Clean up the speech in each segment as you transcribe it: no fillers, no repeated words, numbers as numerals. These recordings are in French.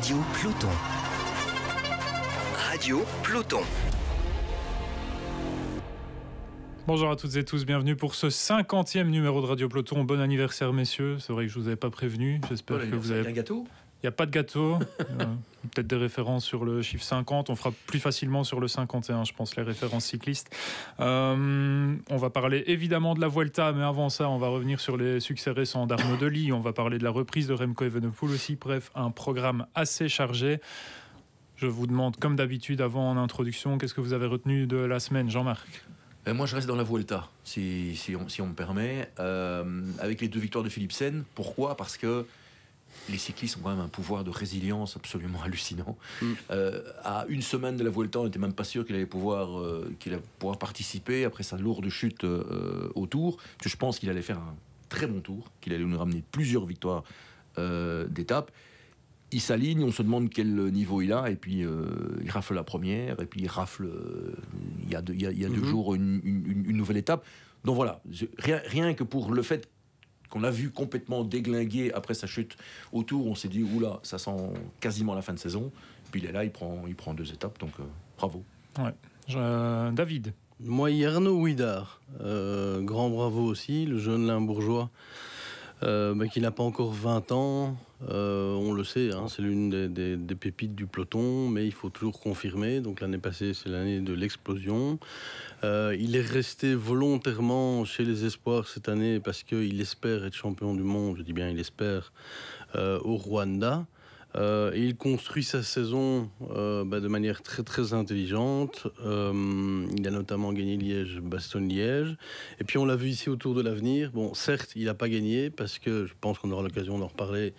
Radio Peloton. Radio Peloton. Bonjour à toutes et tous, bienvenue pour ce 50e numéro de Radio Peloton. Bon anniversaire messieurs, c'est vrai que je vous avais pas prévenu, j'espère que vous avez... un gâteau ? Il n'y a pas de gâteau, peut-être des références sur le chiffre 50, on fera plus facilement sur le 51, je pense, les références cyclistes. On va parler évidemment de la Vuelta, mais avant ça, on va revenir sur les succès récents d'Arnaud Delis, on va parler de la reprise de Remco Evenepoel aussi, bref, un programme assez chargé. Je vous demande, comme d'habitude, avant en introduction, qu'est-ce que vous avez retenu de la semaine, Jean-Marc ? Moi, je reste dans la Vuelta, si on me permet, avec les 2 victoires de Philipsen. Pourquoi ? Parce que les cyclistes ont quand même un pouvoir de résilience absolument hallucinant. À une semaine de la Vuelta, on n'était même pas sûr qu'il allait pouvoir participer après sa lourde chute au Tour. Je pense qu'il allait faire un très bon Tour, qu'il allait nous ramener plusieurs victoires d'étape. Il s'aligne, on se demande quel niveau il a, et puis il rafle la première, et puis il rafle il y a 2 jours une nouvelle étape. Donc voilà, rien que pour le fait qu'on l'a vu complètement déglinguer après sa chute au Tour, on s'est dit oula, ça sent quasiment la fin de saison. Puis il est là, il prend 2 étapes, donc bravo. Ouais. David. Moi, Arnaud Houidard, grand bravo aussi, le jeune Limbourgeois. Qui n'a pas encore 20 ans, on le sait, hein, c'est l'une des pépites du peloton, mais il faut toujours confirmer. Donc l'année passée, c'est l'année de l'explosion. Il est resté volontairement chez les espoirs cette année parce qu'il espère être champion du monde, je dis bien il espère, au Rwanda. Et il construit sa saison de manière très très intelligente. Il a notamment gagné Liège-Bastogne-Liège. Et puis on l'a vu ici au Tour de l'Avenir. Bon, certes, il n'a pas gagné parce que je pense qu'on aura l'occasion d'en reparler.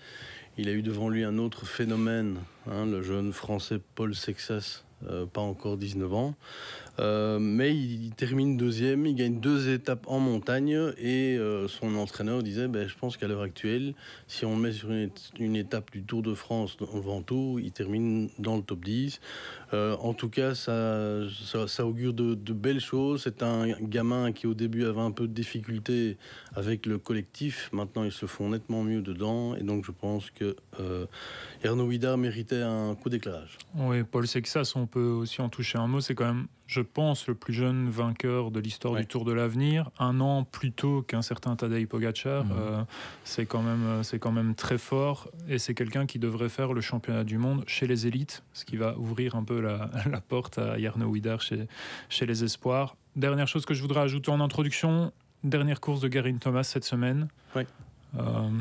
Il a eu devant lui un autre phénomène, le jeune français Paul Sexas, pas encore 19 ans. Mais il termine 2e, il gagne 2 étapes en montagne et son entraîneur disait je pense qu'à l'heure actuelle, si on le met sur une étape du Tour de France dans le Ventoux, il termine dans le top 10. En tout cas, ça augure de belles choses. C'est un gamin qui au début avait un peu de difficulté avec le collectif. Maintenant, ils se font nettement mieux dedans et donc je pense que Arnaud Houidard méritait un coup d'éclairage. Oui, Paul Sexas, on peut aussi en toucher un mot, c'est quand même, je pense, le plus jeune vainqueur de l'histoire du Tour de l'Avenir, 1 an plus tôt qu'un certain Tadej Pogačar. C'est quand même très fort et c'est quelqu'un qui devrait faire le championnat du monde chez les élites, ce qui va ouvrir un peu la porte à Arnaud Houidard chez les espoirs. Dernière chose que je voudrais ajouter en introduction, dernière course de Geraint Thomas cette semaine. Oui.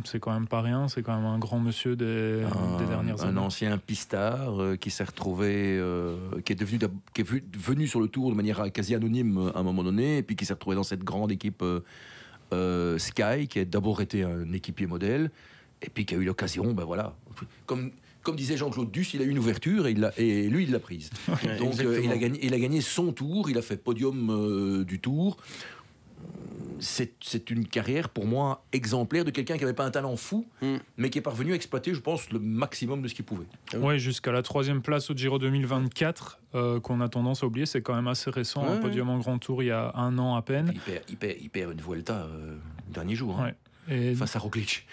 C'est quand même pas rien, c'est quand même un grand monsieur des dernières années. Un ancien pistard qui s'est retrouvé, qui est venu sur le Tour de manière quasi anonyme à un moment donné, et puis qui s'est retrouvé dans cette grande équipe Sky, qui a d'abord été un équipier modèle, et puis qui a eu l'occasion, comme disait Jean-Claude Duss, il a eu une ouverture et lui il l'a prise. Donc il a gagné son Tour, il a fait podium du Tour. C'est une carrière pour moi exemplaire de quelqu'un qui n'avait pas un talent fou, mais qui est parvenu à exploiter, je pense, le maximum de ce qu'il pouvait. Oui, jusqu'à la 3e place au Giro 2024, qu'on a tendance à oublier, c'est quand même assez récent, un podium en Grand Tour il y a 1 an à peine. Il perd une Vuelta dernier jour. Ouais. Et... face à Roglic.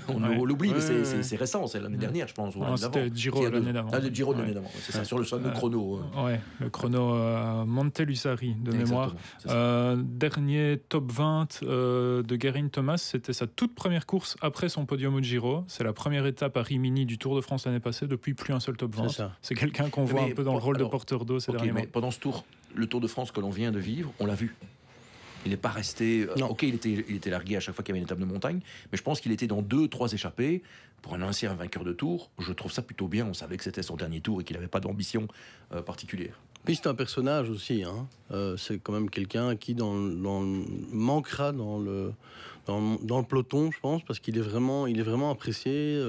On l'oublie, mais c'est récent, c'est l'année dernière, je pense. C'était le Giro l'année d'avant. Le Giro de l'année d'avant, c'est ça, sur le fameux chrono. Le chrono Montelusari de mémoire. Dernier top 20 de Geraint Thomas, c'était sa toute première course après son podium au Giro. C'est la première étape à Rimini du Tour de France l'année passée, depuis plus un seul top 20. C'est quelqu'un qu'on voit un peu dans le rôle de porteur d'eau ces derniers mois. Mais pendant ce Tour, le Tour de France que l'on vient de vivre, on l'a vu. Il n'est pas resté... il était largué à chaque fois qu'il y avait une étape de montagne, mais je pense qu'il était dans 2-3 échappées. Pour un ancien vainqueur de Tour, je trouve ça plutôt bien. On savait que c'était son dernier Tour et qu'il n'avait pas d'ambition particulière. Puis c'est un personnage aussi. C'est quand même quelqu'un qui manquera dans le peloton, je pense, parce qu'il est vraiment apprécié.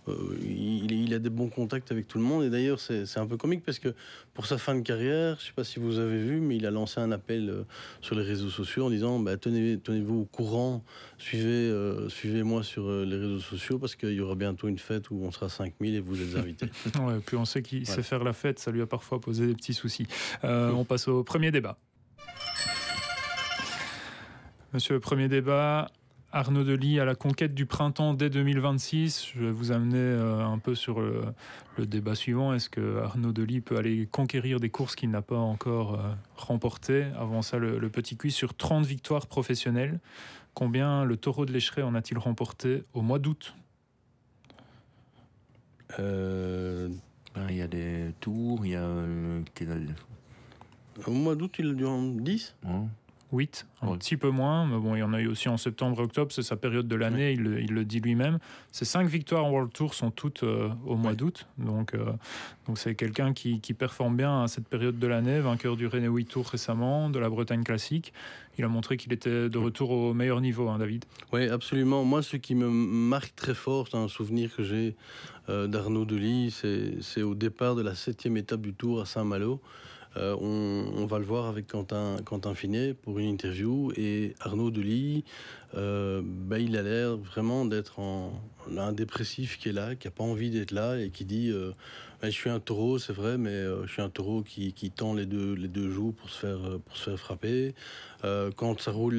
Il a des bons contacts avec tout le monde. Et d'ailleurs, c'est un peu comique parce que pour sa fin de carrière, je ne sais pas si vous avez vu, mais il a lancé un appel sur les réseaux sociaux en disant tenez-vous au courant, suivez-moi sur les réseaux sociaux parce qu'il y aura bientôt une fête où on sera 5000 et vous êtes invités. Ouais, puis on sait qu'il sait faire la fête, ça lui a parfois posé des petits soucis. On passe au premier débat. Monsieur, premier débat, Arnaud Delis à la conquête du printemps dès 2026. Je vais vous amener un peu sur le débat suivant. Est-ce que Arnaud Delis peut aller conquérir des courses qu'il n'a pas encore remportées? Avant ça, le petit quiz sur 30 victoires professionnelles. Combien le Taureau de l'Écheret en a-t-il remporté au mois d'août? Il y a des tours, il y a... Au mois d'août, il a dû en 10 8, un petit peu moins, mais bon, il y en a eu aussi en septembre et octobre, c'est sa période de l'année, il le dit lui-même. Ces 5 victoires en World Tour sont toutes au mois d'août, donc c'est quelqu'un qui performe bien à cette période de l'année, vainqueur du Renault Tour récemment, de la Bretagne Classique. Il a montré qu'il était de retour au meilleur niveau, hein, David. Oui, absolument. Moi, ce qui me marque très fort, c'est un souvenir que j'ai d'Arnaud Delis, c'est au départ de la 7e étape du Tour à Saint-Malo. On va le voir avec Quentin Finet pour une interview, et Arnaud Delis, il a l'air vraiment d'être un dépressif qui est là, qui n'a pas envie d'être là et qui dit je suis un taureau, c'est vrai, mais je suis un taureau qui tend les deux joues pour se faire frapper. Quand ça roule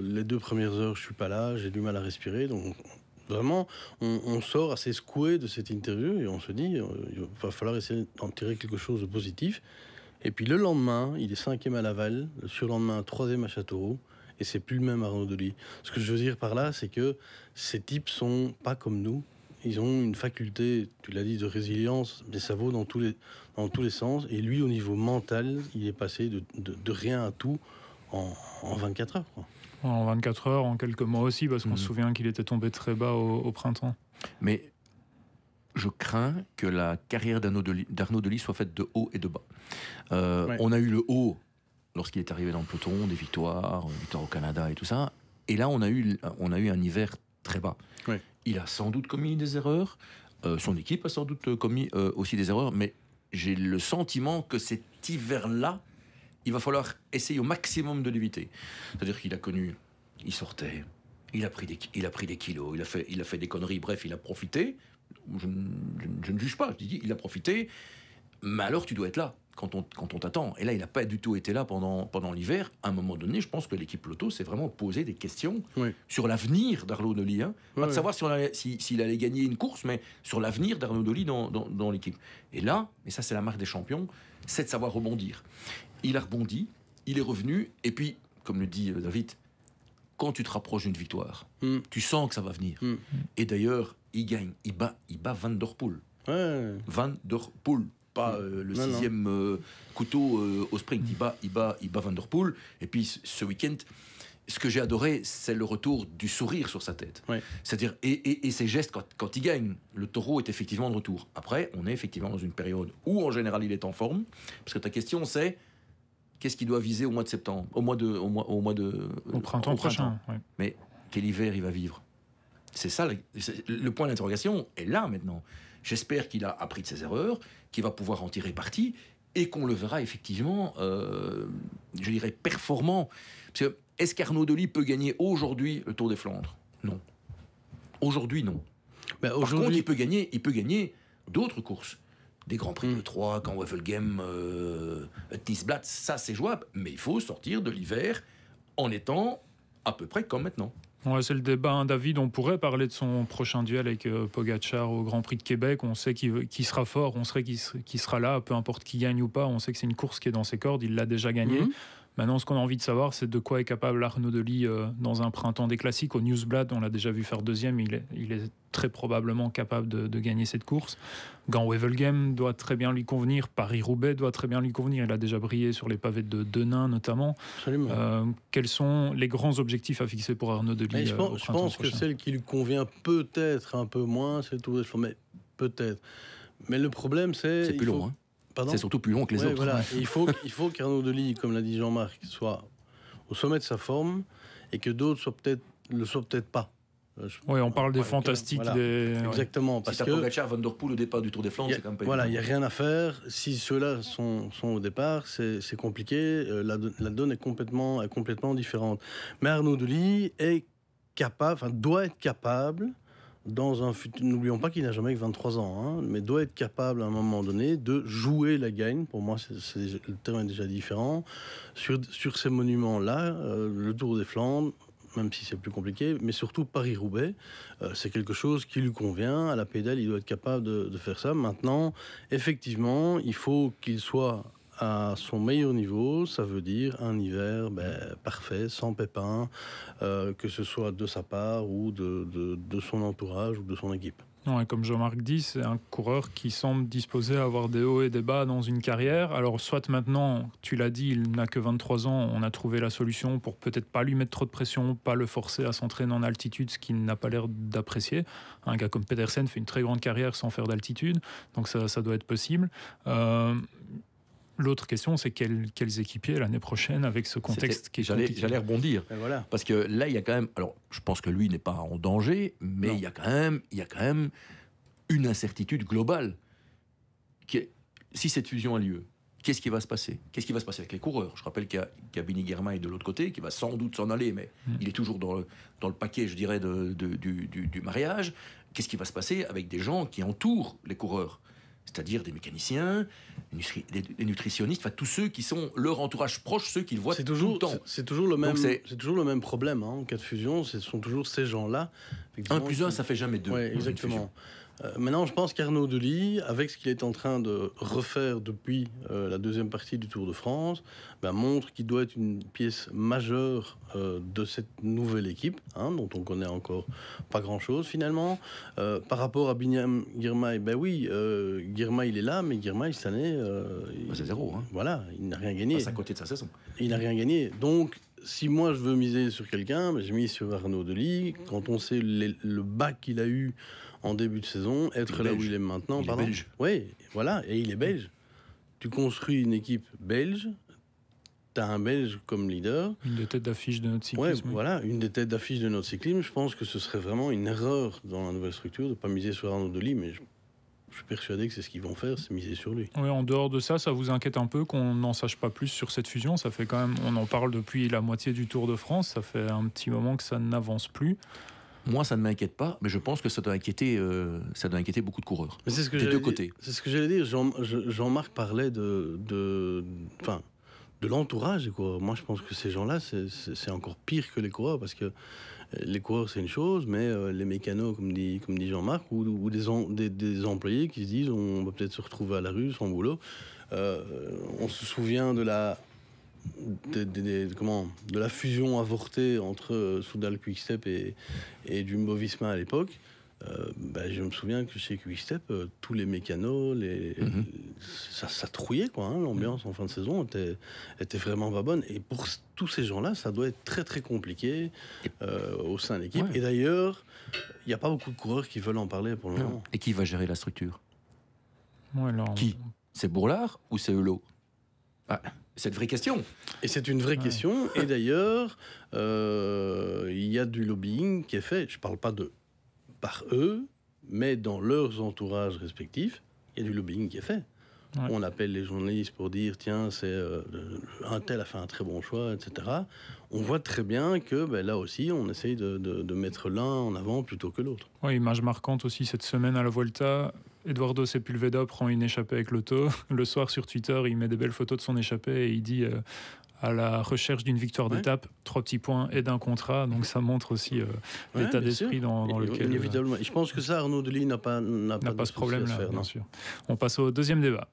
les 2 premières heures, je suis pas là, j'ai du mal à respirer. Donc vraiment, on sort assez secoué de cette interview et on se dit il va falloir essayer d'en tirer quelque chose de positif. Et puis le lendemain, il est 5e à Laval, le surlendemain 3e à Châteauroux, et c'est plus le même Arnaud Delis. Ce que je veux dire par là, c'est que ces types sont pas comme nous. Ils ont une faculté, tu l'as dit, de résilience, mais ça vaut dans tous les sens. Et lui, au niveau mental, il est passé de rien à tout en 24 heures. Quoi. En 24 heures, en quelques mois aussi, parce qu'on se souvient qu'il était tombé très bas au printemps. Mais je crains que la carrière d'Arnaud Delis soit faite de haut et de bas. On a eu le haut lorsqu'il est arrivé dans le peloton, des victoires au Canada et tout ça. Et là, on a eu un hiver très bas. Ouais. Il a sans doute commis des erreurs. Son équipe a sans doute commis aussi des erreurs. Mais j'ai le sentiment que cet hiver-là, il va falloir essayer au maximum de l'éviter. C'est-à-dire qu'il a connu... Il sortait, il a pris des kilos, il a fait des conneries. Bref, il a profité. Je ne juge pas, je dis il a profité, mais alors tu dois être là quand on t'attend. Et là, il n'a pas du tout été là pendant l'hiver. À un moment donné, je pense que l'équipe Lotto s'est vraiment posé des questions sur l'avenir d'Arnaud Delis. Pas de savoir s'il allait gagner une course, mais sur l'avenir d'Arnaud Delis dans l'équipe. Et là, et ça c'est la marque des champions, c'est de savoir rebondir. Il a rebondi, il est revenu, et puis, comme le dit David, quand tu te rapproches d'une victoire, tu sens que ça va venir. Et d'ailleurs, il gagne, il bat Van Der Poel. Van Der Poel, pas le 6e couteau au sprint. Il bat Van Der Poel. Et puis ce week-end, ce que j'ai adoré, c'est le retour du sourire sur sa tête. C'est-à-dire, et ses gestes quand il gagne. Le taureau est effectivement de retour. Après, on est effectivement dans une période où en général il est en forme. Parce que ta question c'est, qu'est-ce qu'il doit viser au mois de septembre, au printemps prochain. Ouais. Mais quel hiver il va vivre? C'est ça, le point d'interrogation est là maintenant. J'espère qu'il a appris de ses erreurs, qu'il va pouvoir en tirer parti et qu'on le verra effectivement, je dirais, performant. Parce que, est-ce qu'Arnaud Delis peut gagner aujourd'hui le Tour des Flandres? Non. Aujourd'hui, non. Par contre, il peut gagner d'autres courses. Des Grands Prix de Troyes, quand Wevelgem, Tisblatt, ça c'est jouable. Mais il faut sortir de l'hiver en étant à peu près comme maintenant. Ouais, c'est le débat, hein, David. On pourrait parler de son prochain duel avec Pogačar au Grand Prix de Québec. On sait qu'il sera fort, on sait qu'il sera là, peu importe qui gagne ou pas. On sait que c'est une course qui est dans ses cordes, il l'a déjà gagnée. Maintenant, ce qu'on a envie de savoir, c'est de quoi est capable Arnaud Delis dans un printemps des classiques. Au Newsblad, on l'a déjà vu faire 2e. Il est très probablement capable de gagner cette course. Gand-Wevelgem doit très bien lui convenir. Paris-Roubaix doit très bien lui convenir. Il a déjà brillé sur les pavés de Denain, notamment. Quels sont les grands objectifs à fixer pour Arnaud Delis je pense que celle qui lui convient peut-être un peu moins, c'est le Tour des Flandres. Mais peut-être. Mais le problème, c'est plus long, hein. C'est surtout plus long que les autres. Voilà. Et il faut qu'Arnaud Delis, comme l'a dit Jean-Marc, soit au sommet de sa forme et que d'autres le soient peut-être pas. Oui, on parle des fantastiques. Voilà. Exactement. Parce si tu as Pogačar, Van Der Poel au départ du Tour des Flandres, c'est quand même pas évident. Il n'y a rien à faire. Si ceux-là sont au départ, c'est compliqué. La donne est complètement différente. Mais Arnaud Delis doit être capable, dans un futur, n'oublions pas qu'il n'a jamais que 23 ans, mais doit être capable à un moment donné de jouer la gagne. Pour moi, le terrain est déjà différent. Sur ces monuments-là, le Tour des Flandres, même si c'est plus compliqué, mais surtout Paris-Roubaix, c'est quelque chose qui lui convient. À la pédale, il doit être capable de faire ça. Maintenant, effectivement, il faut qu'il soit à son meilleur niveau, ça veut dire un hiver parfait, sans pépins, que ce soit de sa part ou de son entourage ou de son équipe. Non, et comme Jean-Marc dit, c'est un coureur qui semble disposé à avoir des hauts et des bas dans une carrière. Alors, soit maintenant, tu l'as dit, il n'a que 23 ans, on a trouvé la solution pour peut-être pas lui mettre trop de pression, pas le forcer à s'entraîner en altitude, ce qu'il n'a pas l'air d'apprécier. Un gars comme Pedersen fait une très grande carrière sans faire d'altitude, donc ça doit être possible. L'autre question, c'est quels équipiers l'année prochaine avec ce contexte qui est compliqué. J'allais rebondir. Voilà. Parce que là, il y a quand même... Alors, je pense que lui n'est pas en danger, mais il y a quand même une incertitude globale. Si cette fusion a lieu, qu'est-ce qui va se passer? Qu'est-ce qui va se passer avec les coureurs? Je rappelle qu'il y a Benny Girmay de l'autre côté, qui va sans doute s'en aller, mais il est toujours dans le paquet, je dirais, du mariage. Qu'est-ce qui va se passer avec des gens qui entourent les coureurs? C'est-à-dire des mécaniciens, des nutritionnistes, enfin tous ceux qui sont leur entourage proche, ceux qu'ils voient tout le temps. C'est toujours le même problème en cas de fusion, ce sont toujours ces gens-là. 1+1, ça fait jamais 2. Oui, exactement. Maintenant, je pense qu'Arnaud Delis, avec ce qu'il est en train de refaire depuis la deuxième partie du Tour de France, montre qu'il doit être une pièce majeure de cette nouvelle équipe, dont on connaît encore pas grand-chose finalement. Par rapport à Binyam Girmay, Girmay il est là, mais Girmay cette année... c'est 0. Voilà, il n'a rien gagné. Passe à côté de sa saison. Il n'a rien gagné. Donc, si moi je veux miser sur quelqu'un, je mise sur Arnaud Delis. Quand on sait le bac qu'il a eu en début de saison, être là où il est maintenant... Il est belge. Oui, voilà, et il est belge. Tu construis une équipe belge, tu as un Belge comme leader. Une des têtes d'affiche de notre cyclisme. Ouais, voilà, une des têtes d'affiche de notre cyclisme. Je pense que ce serait vraiment une erreur dans la nouvelle structure de ne pas miser sur Arnaud Delis, mais je suis persuadé que c'est ce qu'ils vont faire, c'est miser sur lui. Oui, en dehors de ça, ça vous inquiète un peu qu'on n'en sache pas plus sur cette fusion? Ça fait quand même, on en parle depuis la moitié du Tour de France, ça fait un petit moment que ça n'avance plus. Moi, ça ne m'inquiète pas, mais je pense que ça doit inquiéter beaucoup de coureurs. Mais c'est ce que des deux côtés. C'est ce que j'allais dire. Jean-Marc parlait de l'entourage des coureurs. Moi, je pense que ces gens-là, c'est encore pire que les coureurs, parce que les coureurs, c'est une chose, mais les mécanos, comme dit Jean-Marc, ou des employés qui se disent on va peut-être se retrouver à la rue, sans boulot. On se souvient de la fusion avortée entre Soudal Quick-Step et Jumbo-Visma à l'époque. Je me souviens que chez Quick-Step, tous les mécanos, ça trouillait, l'ambiance en fin de saison était vraiment pas bonne. Et pour tous ces gens-là, ça doit être très très compliqué au sein de l'équipe. Ouais. Et d'ailleurs, il n'y a pas beaucoup de coureurs qui veulent en parler pour le moment. Et qui va gérer la structure? Qui? C'est Bourlard ou c'est Eulot? C'est une vraie question. Et c'est une vraie question. Et d'ailleurs, il y a du lobbying qui est fait. Je ne parle pas par eux, mais dans leurs entourages respectifs, il y a du lobbying qui est fait. Ouais. On appelle les journalistes pour dire tiens, un tel a fait un très bon choix, etc. On voit très bien que là aussi, on essaye de mettre l'un en avant plutôt que l'autre. Oui, image marquante aussi cette semaine à la Vuelta. Eduardo Sepulveda prend une échappée avec l'auto. Le soir sur Twitter, il met des belles photos de son échappée et il dit à la recherche d'une victoire d'étape, 3 petits points et d'un contrat. Donc ça montre aussi l'état d'esprit dans lequel... Inévitablement. Je pense que ça, Arnaud Delis n'a pas ce problème-là, bien sûr. On passe au deuxième débat.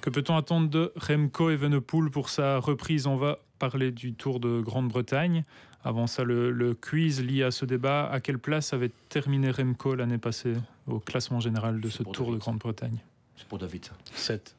Que peut-on attendre de Remco Evenepoel pour sa reprise? On va parler du Tour de Grande-Bretagne. Avant ça, le quiz lié à ce débat. À quelle place avait terminé Remco l'année passée au classement général de ce Tour de Grande-Bretagne? C'est pour David. 7.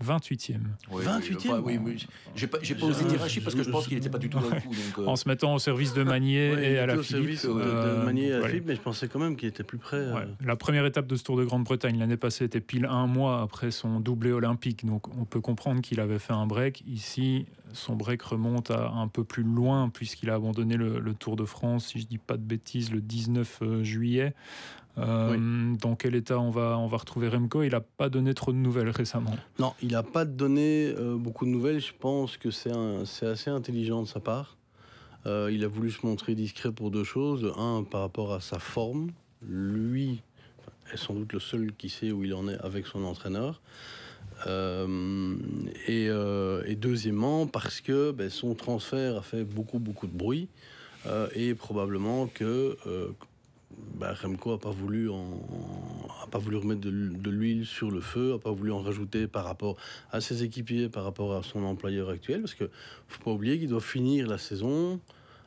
28e. Oui, 28e. Oui, j'ai pas osé dire un chiffre parce que je pense qu'il n'était pas du tout dans le coup. Donc, en se mettant au service de Magnier et à la Philippe. De Magnier et à la Philippe, mais je pensais quand même qu'il était plus près. La première étape de ce Tour de Grande-Bretagne l'année passée était pile un mois après son doublé olympique, donc on peut comprendre qu'il avait fait un break. Ici, son break remonte à un peu plus loin puisqu'il a abandonné le Tour de France, si je dis pas de bêtises, le 19 juillet. Dans quel état on va retrouver Remco? Il n'a pas donné trop de nouvelles récemment. Non, il n'a pas donné beaucoup de nouvelles. Je pense que c'est assez intelligent de sa part. Il a voulu se montrer discret pour deux choses. Un, par rapport à sa forme. Lui est sans doute le seul qui sait où il en est avec son entraîneur. Et deuxièmement, parce que son transfert a fait beaucoup de bruit et probablement que Remco n'a pas voulu remettre de l'huile sur le feu, n'a pas voulu en rajouter par rapport à ses équipiers, par rapport à son employeur actuel, parce qu'il ne faut pas oublier qu'il doit finir la saison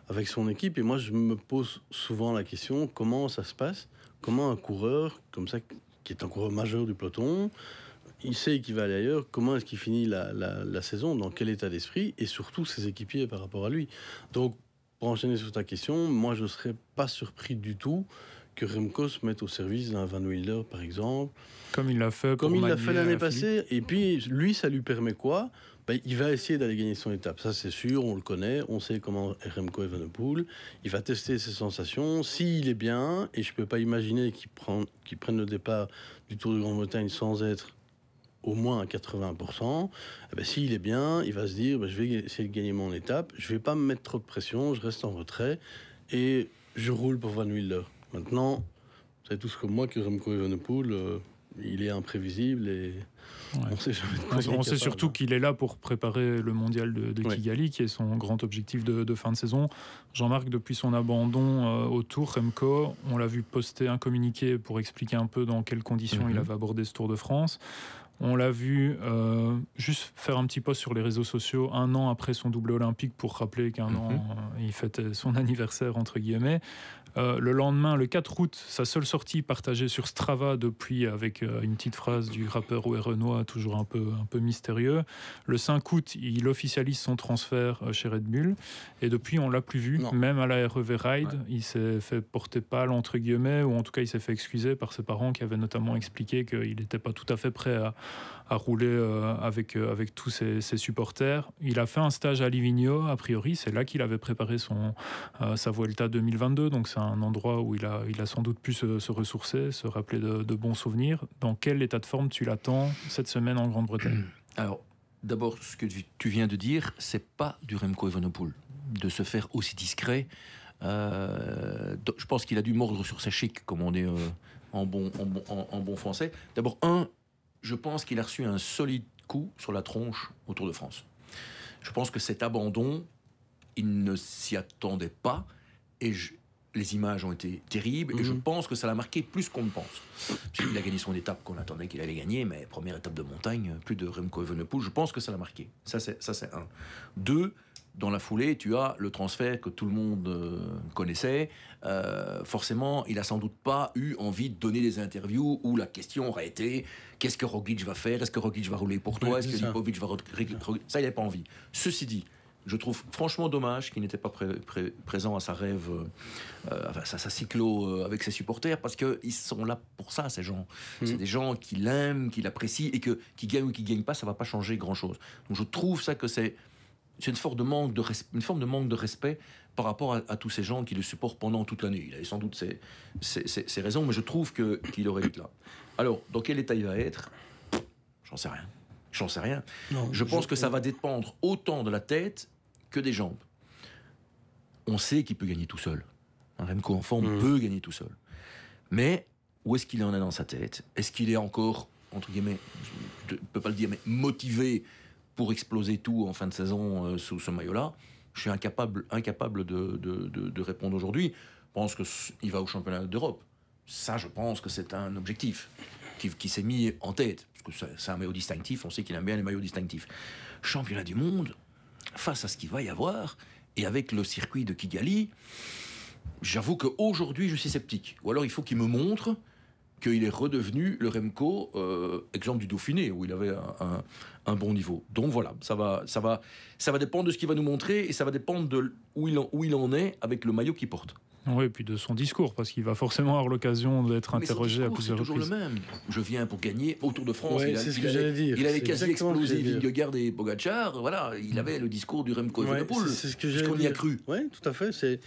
avec son équipe. Et moi, je me pose souvent la question, comment ça se passe ? Comment un coureur comme ça, qui est un coureur majeur du peloton, il sait qu'il va aller ailleurs, comment est-ce qu'il finit la saison, dans quel état d'esprit, et surtout ses équipiers par rapport à lui. Donc, pour enchaîner sur ta question, moi je ne serais pas surpris du tout que Remco se mette au service d'un Van Wilder, par exemple. Comme il l'a fait l'année passée. Et puis, lui, ça lui permet quoi ? Il va essayer d'aller gagner son étape. Ça, c'est sûr, on le connaît. On sait comment est Remco Evenepoel. Il va tester ses sensations. S'il est bien, et je ne peux pas imaginer qu'il prenne le départ du Tour de Grande-Bretagne sans être au moins à 80%, s'il est bien, il va se dire je vais essayer de gagner mon étape, je ne vais pas me mettre trop de pression, je reste en retrait et je roule pour Van Wilder. Maintenant, vous savez tous comme moi que Remco Evenepoel, il est imprévisible et on sait jamais. On sait surtout qu'il est là pour préparer le mondial de Kigali, qui est son grand objectif de fin de saison. Jean-Marc, depuis son abandon au Tour, Remco, on l'a vu poster un communiqué pour expliquer un peu dans quelles conditions il avait abordé ce Tour de France. On l'a vu juste faire un petit post sur les réseaux sociaux 1 an après son doublé olympique pour rappeler qu'un an, il fêtait son anniversaire, entre guillemets. Le lendemain, le 4 août, sa seule sortie partagée sur Strava depuis, avec une petite phrase du rappeur Ouai Renoir, toujours un peu mystérieux. Le 5 août, il officialise son transfert chez Red Bull. Et depuis, on ne l'a plus vu. Non. Même à la REV Ride, il s'est fait porter pâle, entre guillemets, ou en tout cas, il s'est fait excuser par ses parents qui avaient notamment expliqué qu'il n'était pas tout à fait prêt à rouler avec tous ses supporters. Il a fait un stage à Livigno, a priori. C'est là qu'il avait préparé sa Vuelta 2022. Donc, c'est un endroit où il a sans doute pu se ressourcer, se rappeler de bons souvenirs. Dans quel état de forme tu l'attends cette semaine en Grande-Bretagne ? Alors, d'abord, ce que tu viens de dire, c'est pas du Remco Evenepoel. De se faire aussi discret, je pense qu'il a dû mordre sur sa chic, comme on dit en bon français. D'abord, je pense qu'il a reçu un solide coup sur la tronche au Tour de France. Je pense que cet abandon, il ne s'y attendait pas, et les images ont été terribles, et je pense que ça l'a marqué plus qu'on ne pense. Il a gagné son étape qu'on attendait qu'il allait gagner, mais première étape de montagne, plus de Remco Evenepoel, je pense que ça l'a marqué. Ça, c'est un. 2, dans la foulée, tu as le transfert que tout le monde connaissait. Forcément, il n'a sans doute pas eu envie de donner des interviews où la question aurait été qu'est-ce que Roglic va faire ? Est-ce que Roglic va rouler pour toi ? Est-ce que Lipovic va... Ça, il n'a pas envie. Ceci dit, je trouve franchement dommage qu'il n'était pas présent à sa rêve, sa cyclo avec ses supporters, parce qu'ils sont là pour ça, ces gens. C'est des gens qui l'aiment, qui l'apprécient, et qui gagnent ou qui ne gagnent pas, ça ne va pas changer grand-chose. Donc je trouve ça que c'est une forme de manque de respect par rapport à tous ces gens qui le supportent pendant toute l'année. Il avait sans doute ses raisons, mais je trouve qu'il aurait été là. Alors, dans quel état il va être ? J'en sais rien. Non, je pense que ça va dépendre autant de la tête que des jambes. On sait qu'il peut gagner tout seul. Un Remco en forme peut gagner tout seul. Mais où est-ce qu'il en est dans sa tête ? Est-ce qu'il est encore, entre guillemets, je ne peux pas le dire, mais motivé pour exploser tout en fin de saison sous ce maillot-là ? Je suis incapable de répondre aujourd'hui. Je pense qu'il va au championnat d'Europe. Ça, je pense que c'est un objectif qui s'est mis en tête. Parce que c'est un maillot distinctif, on sait qu'il aime bien les maillots distinctifs. Championnat du monde, face à ce qu'il va y avoir, et avec le circuit de Kigali, j'avoue qu'aujourd'hui, je suis sceptique. Ou alors, il faut qu'il me montre qu'il est redevenu le Remco, exemple du Dauphiné, où il avait un bon niveau. Donc voilà, ça va dépendre de ce qu'il va nous montrer, et ça va dépendre de où il en est avec le maillot qu'il porte. Oui, et puis de son discours, parce qu'il va forcément avoir l'occasion d'être interrogé à plusieurs reprises. C'est toujours le même. Je viens pour gagner au Tour de France. Ouais, il avait quasi explosé Vingegaard et Pogacar. Voilà, il avait le discours du Remco Evenepoel. C'est ce que j'allais dire. Y a cru. Oui, tout à fait. C'est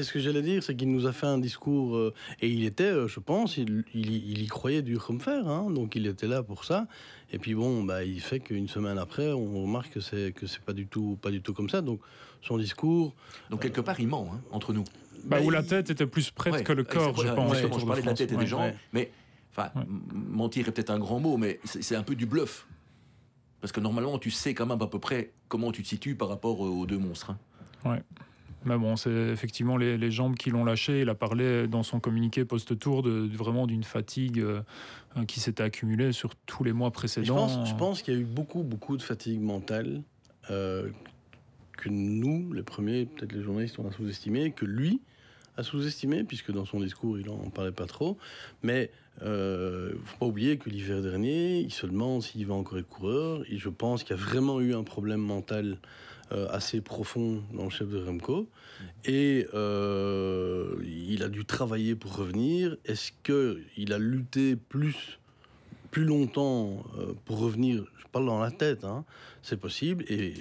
ce que j'allais dire, c'est qu'il nous a fait un discours et il était, je pense, il y croyait dur comme fer. Hein, donc il était là pour ça. Et puis bon, il fait qu'une semaine après, on remarque que c'est pas du tout comme ça. Donc son discours. Donc quelque part, il ment entre nous. Où la tête était plus prête que le corps, je pense. Je parlais de la tête et des gens, mais mentir est peut-être un grand mot, mais c'est un peu du bluff. Parce que normalement, tu sais quand même à peu près comment tu te situes par rapport aux deux monstres. Ouais. Mais bon, c'est effectivement les jambes qui l'ont lâché. Il a parlé dans son communiqué post-tour vraiment d'une fatigue qui s'était accumulée sur tous les mois précédents. Je pense qu'il y a eu beaucoup de fatigue mentale que nous, les premiers, peut-être les journalistes, on a sous-estimé, que lui a sous-estimé, puisque dans son discours, il n'en parlait pas trop. Mais il ne faut pas oublier que l'hiver dernier, il se demande s'il va encore être coureur. Et je pense qu'il y a vraiment eu un problème mental assez profond dans le chef de Remco. Et il a dû travailler pour revenir. Est-ce qu'il a lutté plus longtemps pour revenir? Je parle dans la tête, hein. C'est possible. Et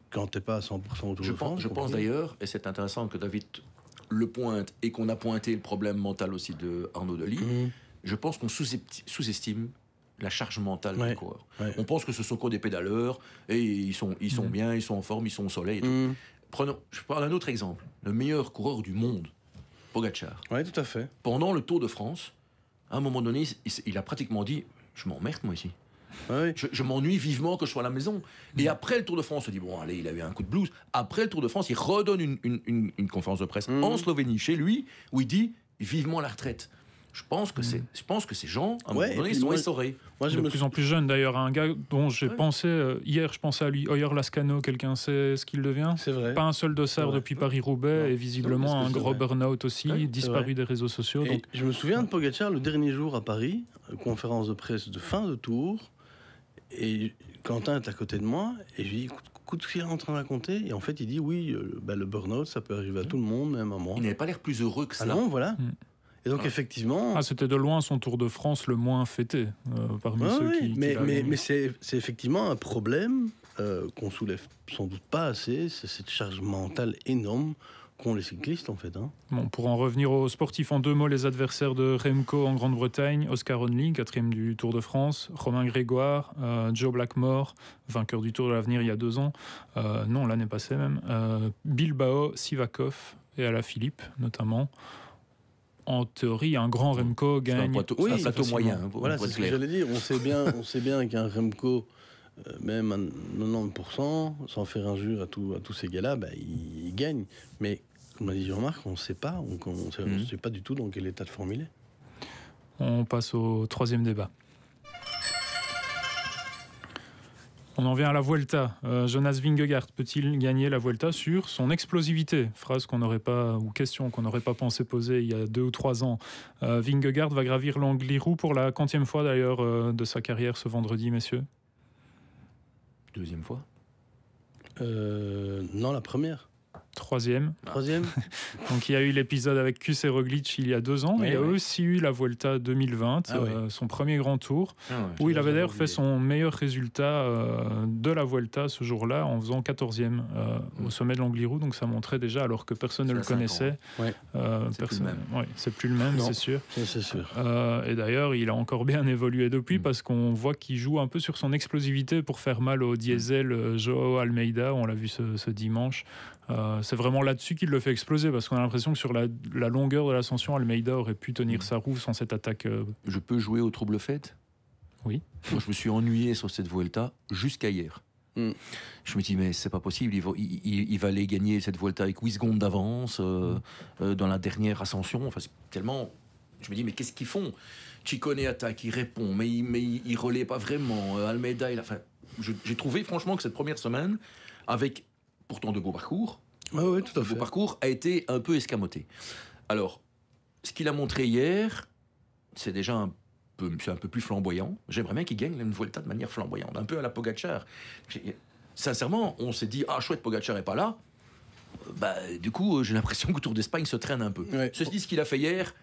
quand tu n'es pas à 100% autour de France... Je pense d'ailleurs, et c'est intéressant que David le pointe, et qu'on a pointé le problème mental aussi de Arnaud Delis, je pense qu'on sous-estime la charge mentale du coureur. Ouais. On pense que ce sont quoi des pédaleurs, et ils sont bien, ils sont en forme, ils sont au soleil et tout. Je prends un autre exemple. Le meilleur coureur du monde, Pogačar. Oui, tout à fait. Pendant le Tour de France, à un moment donné, il a pratiquement dit « Je m'emmerde, moi, ici. Ouais. Je m'ennuie vivement que je sois à la maison. » Et après le Tour de France, on se dit « Bon, allez, il a eu un coup de blues. » Après le Tour de France, il redonne une conférence de presse en Slovénie, chez lui, où il dit « Vivement la retraite. » Je pense que ces gens, à un moment donné, ils sont essorés. De plus en plus jeune, d'ailleurs. Un gars dont j'ai pensé... hier, je pensais à lui. Oyer Lascano, quelqu'un sait ce qu'il devient? C'est vrai. Pas un seul dossard depuis Paris-Roubaix, et visiblement un gros burn-out aussi, disparu des réseaux sociaux. Donc... Je me souviens de Pogačar, le dernier jour à Paris, conférence de presse de fin de tour, et Quentin est à côté de moi, et je lui dis... Écoute ce qu'il est en train de raconter, et en fait, il dit oui, le burn-out, ça peut arriver à tout le monde, même à moi. Il n'avait pas l'air plus heureux que ça. Ah non, voilà. Et donc effectivement... c'était de loin son Tour de France le moins fêté parmi ceux qui... Mais c'est effectivement un problème qu'on soulève sans doute pas assez, c'est cette charge mentale énorme qu'ont les cyclistes en fait. Bon, pour en revenir aux sportifs, en 2 mots, les adversaires de Remco en Grande-Bretagne: Oscar Onley, 4e du Tour de France, Romain Grégoire, Joe Blackmore, vainqueur du Tour de l'Avenir il y a 2 ans, non, l'année passée même, Bilbao, Sivakov et Alaphilippe notamment. En théorie, un grand Remco gagne. C'est un plateau moyen. Voilà, c'est ce que j'allais dire. On sait bien qu'un Remco, même à 90%, sans faire injure à tous ces gars-là, il gagne. Mais comme l'a dit Jean-Marc, on ne sait pas. On ne sait pas du tout dans quel état de forme il est. On passe au 3e débat. On en vient à la Vuelta. Jonas Vingegaard peut-il gagner la Vuelta sur son explosivité? Phrase qu'on n'aurait pas, ou question qu'on n'aurait pas pensé poser il y a 2 ou 3 ans. Vingegaard va gravir l'Angliru pour la 40e fois d'ailleurs de sa carrière ce vendredi, messieurs. 2e fois Non, la première. 3e. Donc il y a eu l'épisode avec Kuss et Roglic il y a 2 ans, mais il y a aussi eu la Vuelta 2020, son premier grand tour, où il avait d'ailleurs fait son meilleur résultat de la Vuelta ce jour-là en faisant 14e au sommet de l'Angliru, donc ça montrait déjà, alors que personne ne le connaissait. C'est plus le même, c'est sûr. C'est sûr. Et d'ailleurs, il a encore bien évolué depuis parce qu'on voit qu'il joue un peu sur son explosivité pour faire mal au diesel Joao Almeida, on l'a vu ce dimanche. C'est vraiment là-dessus qu'il le fait exploser, parce qu'on a l'impression que sur la longueur de l'ascension, Almeida aurait pu tenir sa roue sans cette attaque. Je peux jouer au trouble fête? Oui. Moi, je me suis ennuyé sur cette Vuelta jusqu'à hier. Je me dis, mais c'est pas possible, il va aller gagner cette Vuelta avec 8 secondes d'avance dans la dernière ascension. Enfin, c'est tellement... Je me dis, mais qu'est-ce qu'ils font? Ciccone attaque, il répond, mais il relaie pas vraiment. Almeida, j'ai trouvé franchement que cette première semaine, avec pourtant de beaux parcours, oui, tout à fait. Le parcours a été un peu escamoté. Alors, ce qu'il a montré hier, c'est déjà un peu plus flamboyant. J'aimerais bien qu'il gagne une Vuelta de manière flamboyante, un peu à la Pogačar. Sincèrement, on s'est dit, chouette, Pogačar n'est pas là. Du coup, j'ai l'impression que Tour d'Espagne se traîne un peu. Ouais. Ceci dit, ce qu'il a fait hier,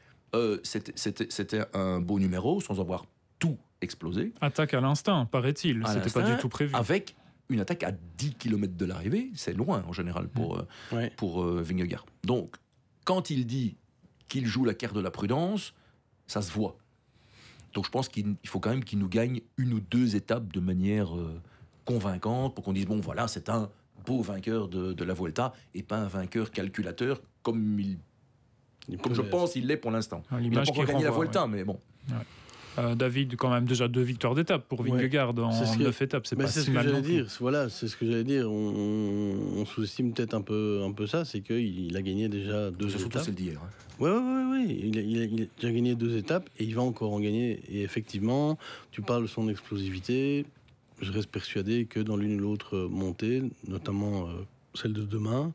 c'était un beau numéro, sans avoir tout explosé. Attaque à l'instinct, paraît-il. C'était pas du tout prévu. Avec une attaque à 10 km de l'arrivée, c'est loin en général pour Vingegaard. Donc, quand il dit qu'il joue la carte de la prudence, ça se voit. Donc je pense qu'il faut quand même qu'il nous gagne 1 ou 2 étapes de manière convaincante pour qu'on dise, bon voilà, c'est un beau vainqueur de la Vuelta et pas un vainqueur calculateur comme je pense il l'est pour l'instant. Il n'a pas encore gagné la Vuelta, mais bon. Ouais. David, quand même déjà 2 victoires d'étape pour Vingegaard en 9 étapes, c'est pas si mal non plus. Voilà, c'est ce que j'allais dire. On sous-estime peut-être un peu ça, c'est qu'il a gagné déjà 2 étapes. Surtout celle d'hier. Hein. Oui. Il a déjà gagné 2 étapes et il va encore en gagner. Et effectivement, tu parles de son explosivité. Je reste persuadé que dans l'une ou l'autre montée, notamment celle de demain,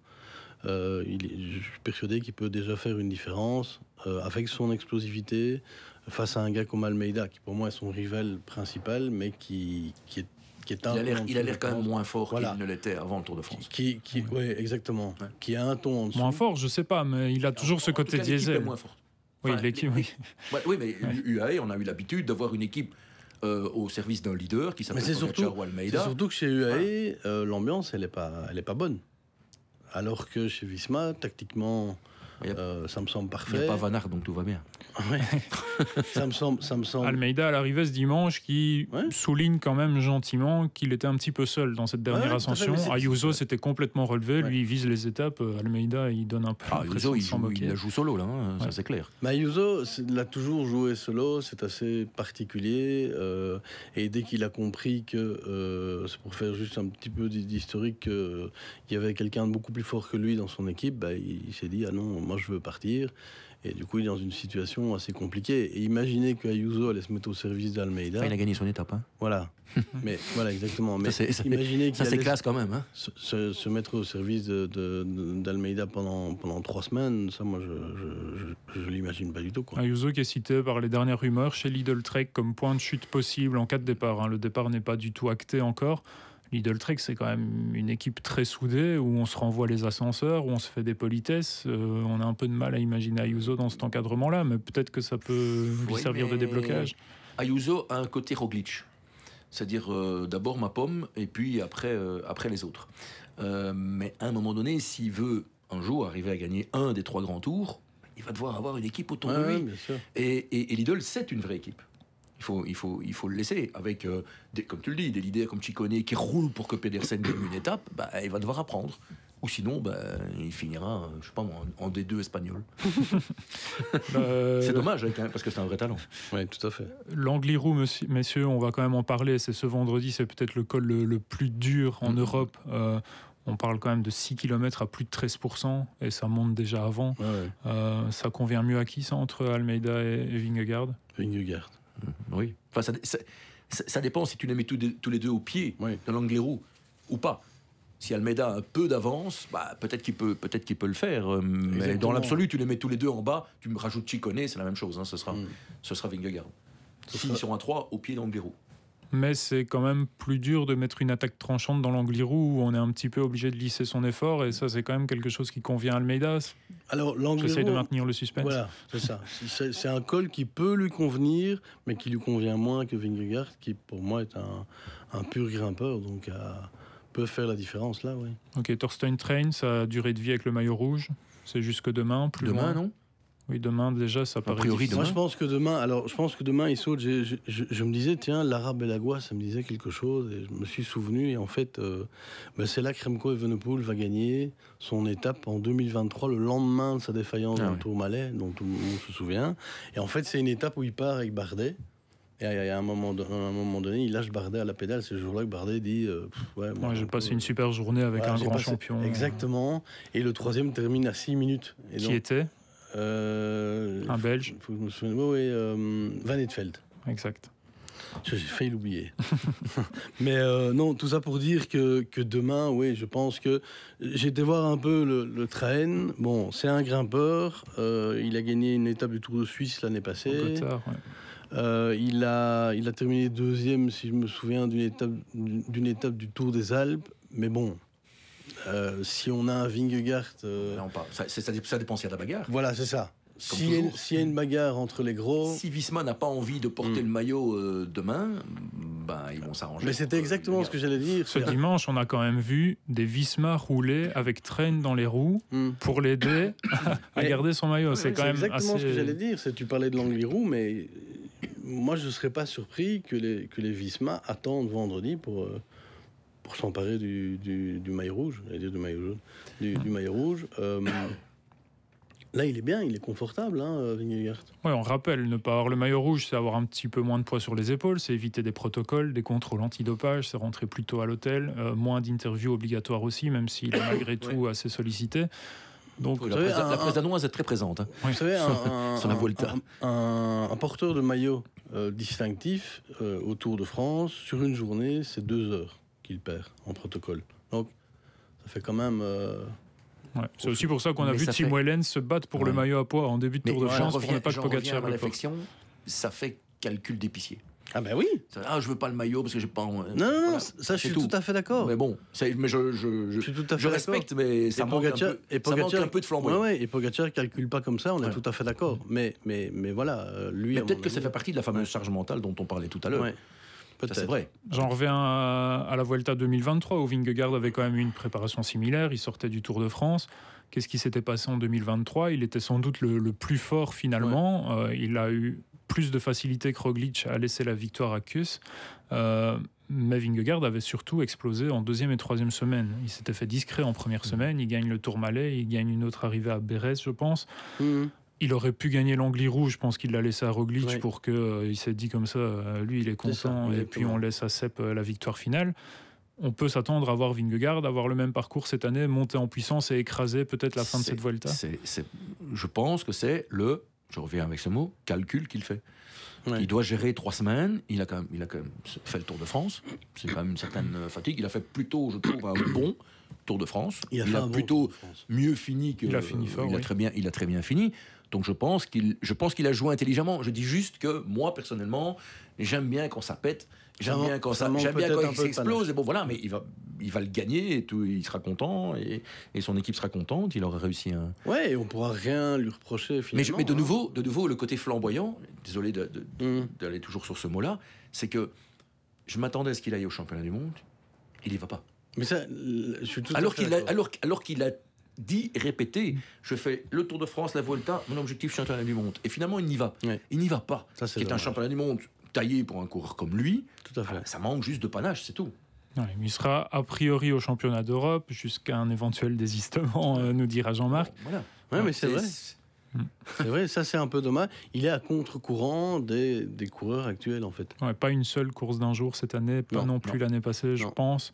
je suis persuadé qu'il peut déjà faire une différence avec son explosivité face à un gars comme Almeida, qui pour moi est son rival principal, mais qui est un il a l'air quand même moins fort qu'il ne l'était avant le Tour de France. Oui, exactement. Ouais. Qui a un ton en dessous. Moins fort, je sais pas, mais il a toujours ce côté diesel. Moins forte. Oui, l'équipe, oui. Oui, mais UAE, on a eu l'habitude d'avoir une équipe au service d'un leader qui s'appelle Pogačar ou Almeida. C'est surtout que chez UAE, l'ambiance, elle est pas bonne. Alors que chez Visma, tactiquement, ça me semble parfait. Il n'y a pas Van Aert, donc tout va bien. Ouais. ça me semble. Almeida à l'arrivée ce dimanche qui souligne quand même gentiment qu'il était un petit peu seul dans cette dernière ascension. Ayuso s'était complètement relevé, lui il vise les étapes. Almeida il donne un peu. Ayuso il la joue solo là, ça c'est clair. Mais Ayuso il a toujours joué solo, c'est assez particulier. Et dès qu'il a compris que c'est pour faire juste un petit peu d'historique, qu'il y avait quelqu'un de beaucoup plus fort que lui dans son équipe, il s'est dit ah non, moi je veux partir. Et du coup, il est dans une situation assez compliquée. Et imaginez qu'Ayuso allait se mettre au service d'Almeida. Enfin, il a gagné son étape. Hein. Voilà. Mais voilà, exactement. Mais imaginez qu'il c'est classe quand même. Hein. Se mettre au service d'Almeida pendant 3 semaines, ça, moi, je l'imagine pas du tout. Quoi. Ayuso qui est cité par les dernières rumeurs chez Lidl Trek comme point de chute possible en cas de départ. Hein. Le départ n'est pas du tout acté encore. Lidl Trek, c'est quand même une équipe très soudée où on se renvoie les ascenseurs, où on se fait des politesses. On a un peu de mal à imaginer Ayuso dans cet encadrement-là, mais peut-être que ça peut lui servir de déblocage. Ayuso a un côté Roglic, c'est-à-dire d'abord ma pomme et puis après les autres. Mais à un moment donné, s'il veut un jour arriver à gagner un des 3 grands tours, il va devoir avoir une équipe autour de lui. Et Lidl, c'est une vraie équipe. Il faut le laisser avec, comme tu le dis, des leaders comme Ciccone qui roulent pour que Pedersen gagne une étape, il va devoir apprendre. Ou sinon, il finira, je sais pas moi, en D2 espagnol. C'est dommage, parce que c'est un vrai talent. Oui, tout à fait. L'Angliru, messieurs, on va quand même en parler. C'est ce vendredi, c'est peut-être le col le plus dur en Europe. On parle quand même de 6 km à plus de 13%, et ça monte déjà avant. Ça convient mieux à qui, ça, entre Almeida et Vingegaard? Vingegaard. Oui. Enfin, ça dépend si tu les mets tous les deux au pied de l'Angliru ou pas. Si Almeida a un peu d'avance, peut-être qu'il peut le faire. Mais dans l'absolu, tu les mets tous les deux en bas, tu me rajoutes Ciccone, c'est la même chose. Hein, ce sera Vingegaard. S'ils sont à 3 au pied d'Angliru. Mais c'est quand même plus dur de mettre une attaque tranchante dans l'Angliru où on est un petit peu obligé de lisser son effort, et ça c'est quand même quelque chose qui convient à Almeida. Alors l'Angliru, j'essaie de maintenir le suspense. Voilà, c'est ça. C'est un col qui peut lui convenir, mais qui lui convient moins que Vingegaard, qui pour moi est un pur grimpeur, donc peut faire la différence là, oui. Ok, Thorstein Train, sa durée de vie avec le maillot rouge, c'est jusque demain, plus demain, loin. Non? Oui, demain déjà, ça paraît. A priori, demain. Moi, je pense que demain, il saute. Je me disais, tiens, l'Arabe Belagua, ça me disait quelque chose, et je me suis souvenu. Et en fait, c'est là que Remco Evenepoel va gagner son étape en 2023, le lendemain de sa défaillance dans le Tourmalet, dont tout le monde se souvient. Et en fait, c'est une étape où il part avec Bardet. Et à un moment donné, il lâche Bardet à la pédale. C'est ce jour-là que Bardet dit moi, j'ai passé une super journée avec un grand champion. Exactement. Et le troisième termine à 6 minutes. Et qui était un Belge. Faut que je me souvienne. Van Eetvelt. Exact. J'ai failli l'oublier. Mais non, tout ça pour dire que demain, oui, je pense que j'ai été voir un peu le train. Bon, c'est un grimpeur. Il a gagné une étape du Tour de Suisse l'année passée. Un peu tard, il a terminé 2e, si je me souviens, d'une étape du Tour des Alpes. Mais bon, si on a un Vingegaard... ça dépend s'il y a de la bagarre. Voilà, c'est ça. S'il y a une bagarre entre les gros... Si Visma n'a pas envie de porter le maillot demain, ils vont s'arranger. Mais c'était exactement ce que j'allais dire. Ce dimanche, on a quand même vu des Visma rouler avec Train dans les roues pour l'aider à garder son maillot. C'est quand même exactement ce que j'allais dire. Tu parlais de l'Angliru, mais moi, je ne serais pas surpris que les Visma attendent vendredi pour s'emparer du maillot rouge, j'allais dire du maillot jaune, du maillot rouge. Là, il est bien, il est confortable, Vingegaard. Ouais, on rappelle, ne pas avoir le maillot rouge, c'est avoir un petit peu moins de poids sur les épaules, c'est éviter des protocoles, des contrôles antidopage, c'est rentrer plus tôt à l'hôtel, moins d'interviews obligatoires aussi, même s'il est malgré tout assez sollicité. Donc, la presse danoise est très présente. Hein. Vous savez, sur la Vuelta. Un porteur de maillot distinctif au Tour de France, sur une journée, c'est 2 heures qu'il perd en protocole. Donc, ça fait quand même... Ouais. C'est aussi pour ça qu'on a vu Tim Wellens se battre pour le maillot à poids en début de Tour de France pour ne pas que Pogacar le porte. Ça fait calcul d'épicier. Ah ben oui. Je veux pas le maillot parce que j'ai pas. Non, ça je suis tout à fait d'accord. Mais bon, je suis tout à fait respecte, mais ça manque un peu de flamboyant. Ouais, et Pogacar calcule pas comme ça, on est tout à fait d'accord. Mais voilà, lui. Mais peut-être que ça fait partie de la fameuse charge mentale dont on parlait tout à l'heure. Ouais. Ça, c'est vrai. J'en reviens à la Vuelta 2023 où Vingegaard avait quand même eu une préparation similaire. Il sortait du Tour de France. Qu'est-ce qui s'était passé en 2023 ? Il était sans doute le plus fort finalement. Ouais. Il a eu plus de facilité que Roglic à laisser la victoire à Kuss. Mais Vingegaard avait surtout explosé en 2e et 3e semaine. Il s'était fait discret en première semaine. Il gagne le Tourmalet. Il gagne une autre arrivée à Bérez, je pense. Il aurait pu gagner l'Angly Rouge, je pense qu'il l'a laissé à Roglic pour qu'il s'est dit comme ça, lui il est content, et puis on laisse à Sepp la victoire finale. On peut s'attendre à voir Vingegaard avoir le même parcours cette année, monter en puissance et écraser peut-être la fin de cette Vuelta. Je pense que c'est je reviens avec ce mot, calcul qu'il fait. Il doit gérer 3 semaines, il a quand même fait le Tour de France, c'est quand même une certaine fatigue, il a fait plutôt, je trouve, un bon Tour de France. Il a plutôt mieux fini que... Il a fini fort, il a très bien fini. Donc je pense qu'il a joué intelligemment. Je dis juste que moi, personnellement, j'aime bien quand ça pète, j'aime bien quand il s'explose. Et bon, voilà, mais il va le gagner, et tout, il sera content, et son équipe sera contente. Il aura réussi un... Ouais, et on pourra rien lui reprocher finalement. Mais de nouveau, le côté flamboyant, désolé d'aller toujours sur ce mot-là, c'est que je m'attendais à ce qu'il aille au championnat du monde, il n'y va pas. Mais ça, je suis tout alors qu'il a dit et répété, je fais le Tour de France, la Vuelta, mon objectif championnat du monde. Et finalement, il n'y va. Il n'y va pas. Ça, c'est un championnat du monde taillé pour un coureur comme lui. Tout à fait. Ça manque juste de panache, c'est tout. Ouais, il sera a priori au championnat d'Europe jusqu'à un éventuel désistement, nous dira Jean-Marc. Voilà. Ouais, mais c'est vrai. C'est vrai, ça c'est un peu dommage. Il est à contre-courant des coureurs actuels en fait. Ouais, pas une seule course d'un jour cette année, pas non plus l'année passée, je pense.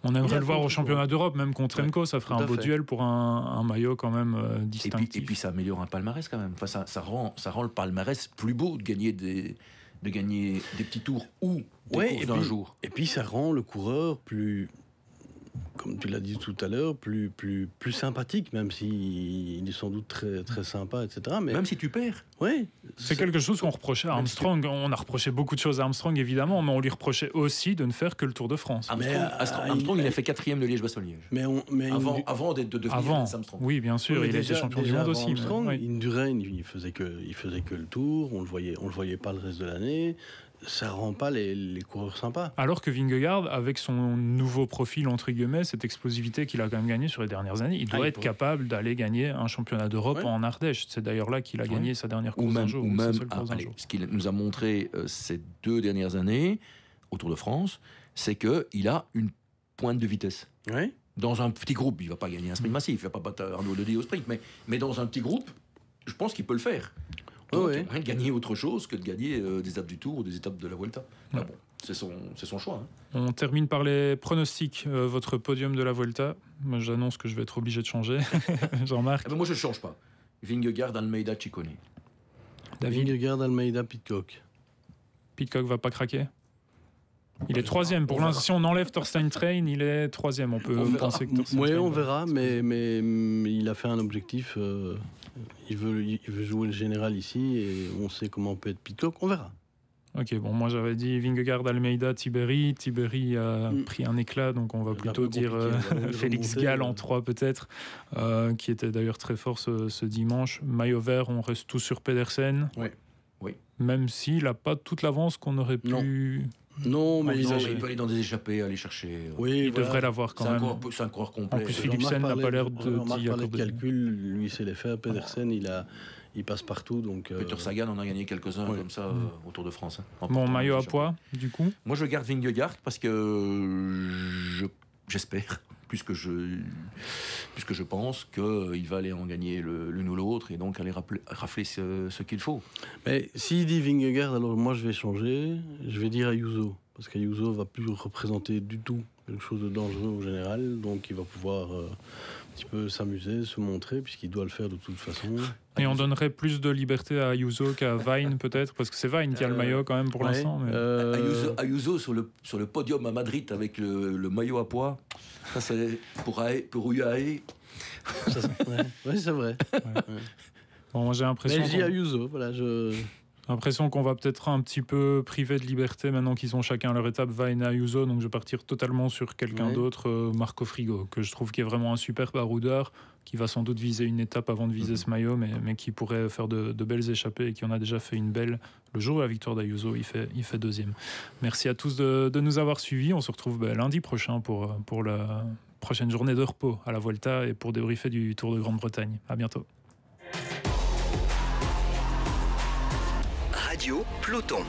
On aimerait le voir au championnat d'Europe, même contre Remco, ça ferait un beau duel pour un maillot quand même distinctif. Et puis ça améliore un palmarès quand même. Enfin, ça rend le palmarès plus beau de gagner des petits tours ou des courses d'un jour. Et puis ça rend le coureur plus, comme tu l'as dit tout à l'heure, plus sympathique, même s'il est sans doute très, très sympa, etc. Mais même si tu perds. Oui. C'est quelque chose qu'on reprochait à Armstrong. On a reproché beaucoup de choses à Armstrong, évidemment, mais on lui reprochait aussi de ne faire que le Tour de France. Armstrong, il a fait 4e de Liège-Bastogne-Liège. Avant de devenir Armstrong. Oui, bien sûr, il a été champion du monde aussi. Armstrong, Indurain, il faisait que le Tour, on le voyait pas le reste de l'année. Ça rend pas les coureurs sympas. Alors que Vingegaard, avec son nouveau profil, entre guillemets, cette explosivité qu'il a quand même gagnée sur les dernières années, il doit être capable d'aller gagner un championnat d'Europe en Ardèche. C'est d'ailleurs là qu'il a gagné sa dernière course d'un jour. Ou même ce qu'il nous a montré ces 2 dernières années au Tour de France, c'est qu'il a une pointe de vitesse. Oui. Dans un petit groupe, il ne va pas gagner un sprint massif, il ne va pas battre Arnaud Ledy au sprint, mais dans un petit groupe, je pense qu'il peut le faire. Donc, rien de gagner autre chose que de gagner des étapes du Tour ou des étapes de la Vuelta. Bon, c'est son choix. On termine par les pronostics. Votre podium de la Vuelta. Moi, j'annonce que je vais être obligé de changer. Jean-Marc. Moi, je ne change pas. Vingegaard, Almeida, Ciccone. David. Vingegaard, Almeida, Pidcock. Pidcock va pas craquer. Il est 3e. Pour l'instant, si on enlève Thorstein Train, il est 3e. On peut penser que Thorstein Train. Oui, on verra, mais il a fait un objectif. Il veut jouer le général ici et on sait comment peut être Pidcock. On verra. Ok, bon, moi j'avais dit Vingegaard, Almeida, Tiberi. Tiberi a pris un éclat, donc on va plutôt dire Félix Gall en 3 peut-être, qui était d'ailleurs très fort ce dimanche. Maillot vert, on reste tous sur Pedersen. Oui. Même s'il n'a pas toute l'avance qu'on aurait pu... Non, mais il peut aller dans des échappées, aller chercher. Oui, il devrait l'avoir quand même. C'est un coureur complet. En plus, Philipsen n'a pas l'air de d'y accorder. Les calculs, lui, c'est les faire. Pedersen, il passe partout. Donc, Peter Sagan en a gagné quelques-uns comme ça au Tour de France. Mon maillot à poids, du coup. Moi, je garde Vingegaard parce que j'espère puisque je pense qu'il va aller en gagner l'une ou l'autre et donc aller rafler ce qu'il faut. Mais s'il dit Vingegaard, alors moi je vais changer, je vais dire Ayuso, parce qu'Ayuso va plus représenter du tout quelque chose de dangereux au général, donc il va pouvoir un petit peu s'amuser, se montrer, puisqu'il doit le faire de toute façon. Et on donnerait plus de liberté à Ayuso qu'à Vine peut-être, parce que c'est Vine qui a le maillot quand même pour l'instant. Mais... Ayuso sur le podium à Madrid avec le maillot à pois, ça c'est pour UAE. Oui, c'est vrai. Ouais. Bon, moi j'ai l'impression. Mais je dis Ayuso, voilà, l'impression qu'on va peut-être un petit peu priver de liberté maintenant qu'ils ont chacun leur étape, Vine et Ayuso, donc je vais partir totalement sur quelqu'un d'autre, Marco Frigo, que je trouve qui est vraiment un super baroudeur, qui va sans doute viser une étape avant de viser ce maillot, mais qui pourrait faire de belles échappées et qui en a déjà fait une belle. Le jour de la victoire d'Ayuso, il fait deuxième. Merci à tous de nous avoir suivis. On se retrouve lundi prochain pour la prochaine journée de repos à la Vuelta et pour débriefer du Tour de Grande-Bretagne. À bientôt. Radio Peloton.